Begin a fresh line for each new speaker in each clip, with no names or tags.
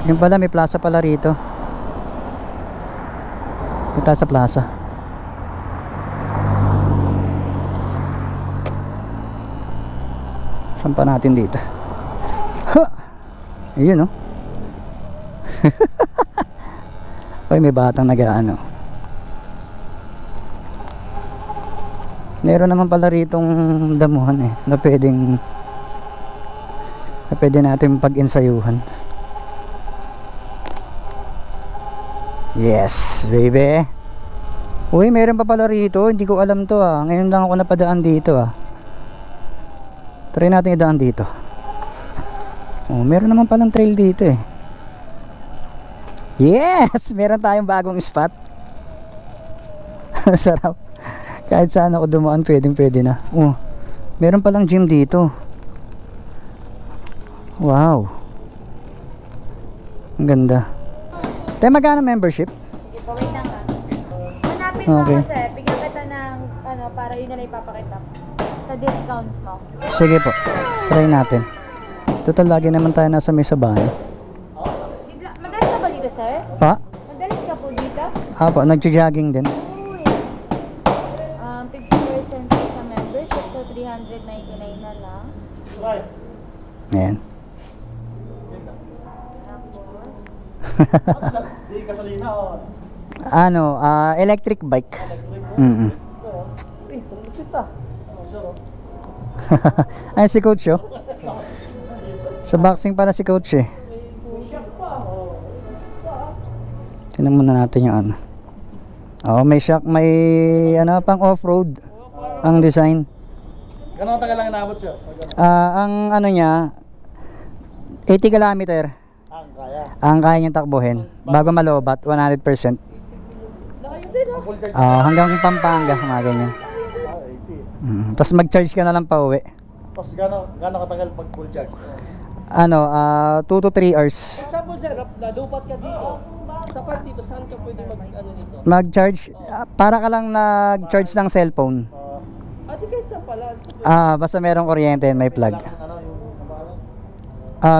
Yung pala, may plaza pala rito. Punta sa plaza. Saan pa natin dito? Ha! Ayun, oh. Ay, may batang nag-aano. Meron naman pala ritong damuhan eh, na pwede natin pag-insayuhan. Yes, baby. Uy, meron pa pala rito. Hindi ko alam to ah. Ngayon lang ako napadaan dito ah. Try natin idaan dito. Oh, meron naman palang trail dito eh. Yes! Meron tayong bagong spot. Sarap. Kahit saan ako dumaan, pwede na. Oh, meron palang gym dito. Wow. Ang ganda. Tayo magkano membership?
Sige po, wait lang ha. Hanapin mo ako sir, bigyan kita ng ano, para yun na lang ipapakita sa discount mo.
Sige po, try natin. Total lagi naman tayo nasa mesa bahay.
Madalas ka ba dito sir?
Pa?
Madalas ka po dito?
Apo, nagja-jogging din.
50% sa membership, so 399 na lang.
Ayan. Ano, electric bike. Ay, si coach oh. Sa boxing para si coach eh. Tingnan muna natin yung ano. Oh, may shock, may ano pang off-road ang design.
Gano'ng tagal lang inabot siya?
Ang ano niya 80 kilometer. Ang kaya niyang takbuhin bago malobat 100%. Hanggang Pampanga, mga ganyan. Tapos mag-charge ka na lang pa uwi.
Tapos gano'ng katagal pag full charge?
Ano, 2 to 3 hours.
Example sir, lalupat ka dito. Sa part dito, saan ka pwede mag-ano nito?
Mag-charge, para ka lang nag-charge ng cellphone.
Di kahit saan pala.
Basta merong kuryente, may plug.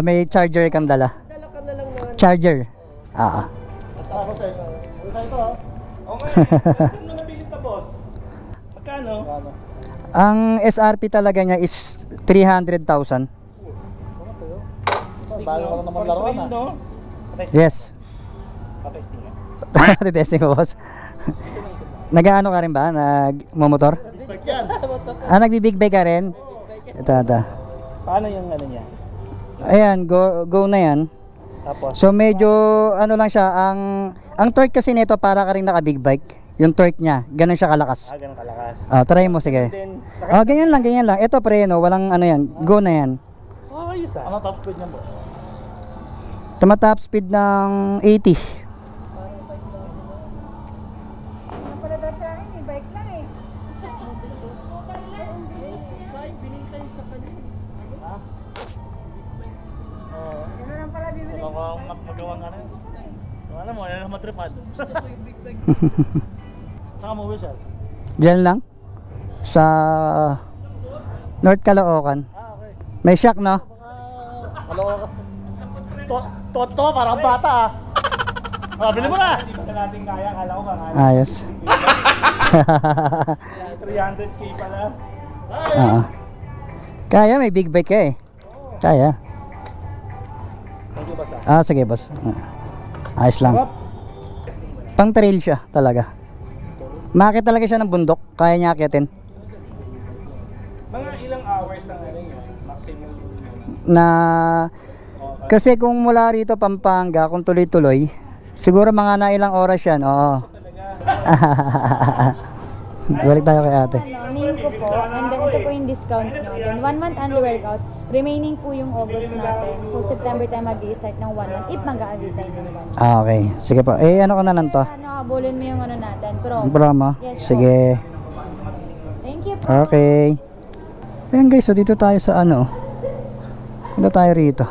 May charger kang dala.
Dala ka na lang naman.
Charger.
Ako sir, ulit ito ha?
Okay, saan mo nabili ito boss? Magkano?
Ang SRP talaga niya is 300,000.
Bago ka naman laruan ha?
Yes.
Patesting ka?
Testing ko boss. Nag-ano ka rin ba? Nag-motor?
Bike yan.
Nagbi-big bike ka rin? Ito.
Paano yung ano niya?
Ayan, go na yan.
Tapos?
So medyo ano lang siya, ang torque kasi nito para ka rin naka-big bike. Yung torque niya, ganun siya kalakas.
Ganun kalakas.
Try mo sige.
Then,
Ganyan lang. Ito preno, walang ano yan. Go na yan.
ayos ah.
Ano top speed niya po?
Tumatap speed ng 80.
Pala daw sa akin, may bike lang eh.
Say, binintay sa kanila.
Gano'n lang pala bibili.
Wala ko magawang ano. Alam mo, yan ang matripad. Saan ka mo uwi sir?
Diyan lang. Sa North Caloocan.
Okay.
May shock no?
Maloko ka. Toto, parang bata ah. Bili mo na!
Hindi pa natin kaya, kala ko baka
Ayos.
300k pala.
Kaya, may big bike ka eh. Kaya.
Thank you boss
Sige boss. Ayos lang. Pang trail siya talaga. Makakit talaga siya ng bundok. Kaya niya akitin.
Mga ilang hours ang ano yun? Maximum
Na kasi kung mula rito Pampanga, kung tuloy-tuloy, siguro mga na ilang oras yan. Oo. Balik tayo kay ate.
Name ko po, and then ito po yung discount nyo. Then 1 month only workout, remaining po yung August natin. So September tayo mag-i-start ng 1 month if mag-a-agree tayo ng 1 month.
Okay. Sige po. Ano ko na lang to?
Habulin mo yung ano natin, promo.
Promo?
Yes,
Sige.
Thank you po.
Okay. Ayan guys, so dito tayo sa ano. Dito tayo rito.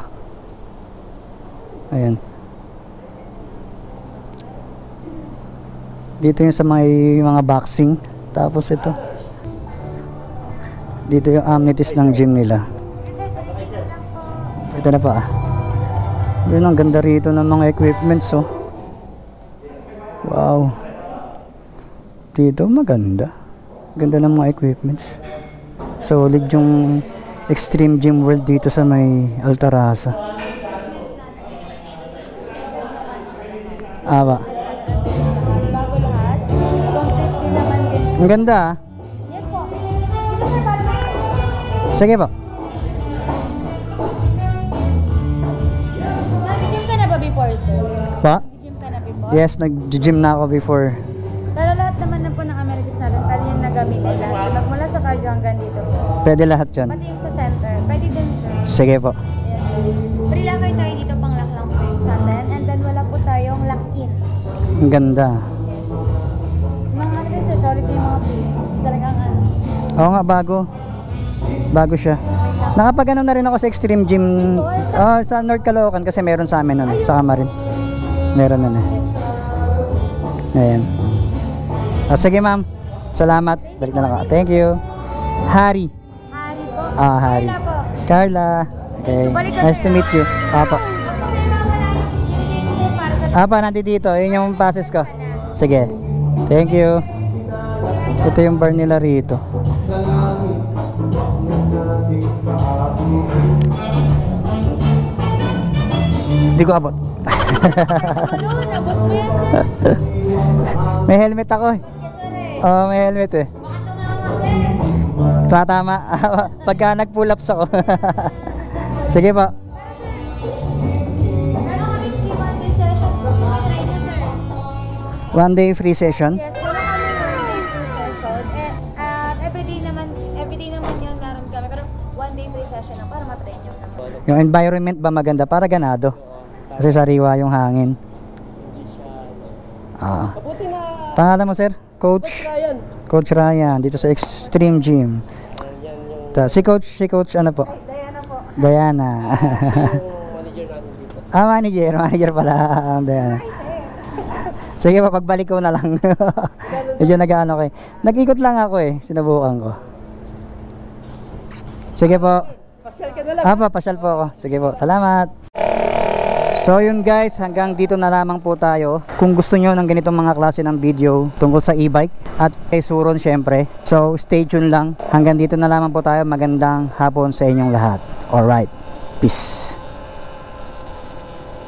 Ayan. Dito yung sa mga boxing. Tapos ito. Dito yung amenities ng gym nila. Ito na pa Yun, ang ganda rito ng mga equipments, oh. Wow. Dito maganda. Ganda ng mga equipments. Solid yung Extreme Gym World dito sa may Altarasa. Ba.
Bago lahat. Completely naman din.
Ang ganda, ah.
Yes po. Dito sir, para
Sige po.
nag-gym ka na ba before, sir?
Pa?
Nag-gym ka na before?
Yes, nag-gym na ako before.
Pero lahat naman na po ng amenities natin, pwede yung nagamitin lahat. So, magmula sa cardio hanggang dito po.
Pwede lahat yan.
Pati yung sa center. Pwede din, sir.
Sige po.
Yes. Free locker tayo dito, pang lock lang po yung sa atin. And then wala po tayong lock-in.
Ang ganda.
Yes. Mga ano din, sir, solid yung mga plates. Talagang ano.
Oo nga, bago. Bago siya. Nakapag-ano na rin ako sa Extreme Gym. Oh, sa North Caloocan kasi meron sa amin nun. Sa Kamarin. Meron nun eh. Ayan. Sige ma'am. Salamat. Balik na lang ako. Thank you. Hari.
Hari po.
Hari.
Carla po.
Carla. Okay. Nice to meet you. Apo. Apa, nandito. Yun yung passes ko. Sige. Thank you. Ito yung bar nila rito. Hindi ko abot.
Ano, nabot mo yan?
May helmet ako eh. Oo, may helmet eh. Tama. Pagka nag-pull ups ako. Sige po.
Meron kami 3 one-day sessions. Try nyo, sir.
One day free session.
Yes, meron kami 1-day free session. Everyday naman yun meron kami. Pero 1-day free session lang para matry nyo naman.
Yung environment ba maganda? Para ganado. Kasi sariwa yung hangin.
Mabuti na
Pangalan mo sir? Coach?
Ryan.
Coach Ryan. Dito sa Extreme Gym. Si coach ano po?
Diana po.
Diana.
Yung manager namin dito.
Manager pala. Diana. Sige pa, pagbalik ko na lang. Medyo nag-ano ko eh. Nag-ikot lang ako eh. Sinubukan ko. Sige po.
Pasyal ka na lang.
Pasyal po ako. Sige po. Salamat. So yun guys, hanggang dito na lamang po tayo. Kung gusto nyo ng ganitong mga klase ng video tungkol sa e-bike at kay Suron syempre. So stay tuned lang. Hanggang dito na lamang po tayo. Magandang hapon sa inyong lahat. Alright. Peace.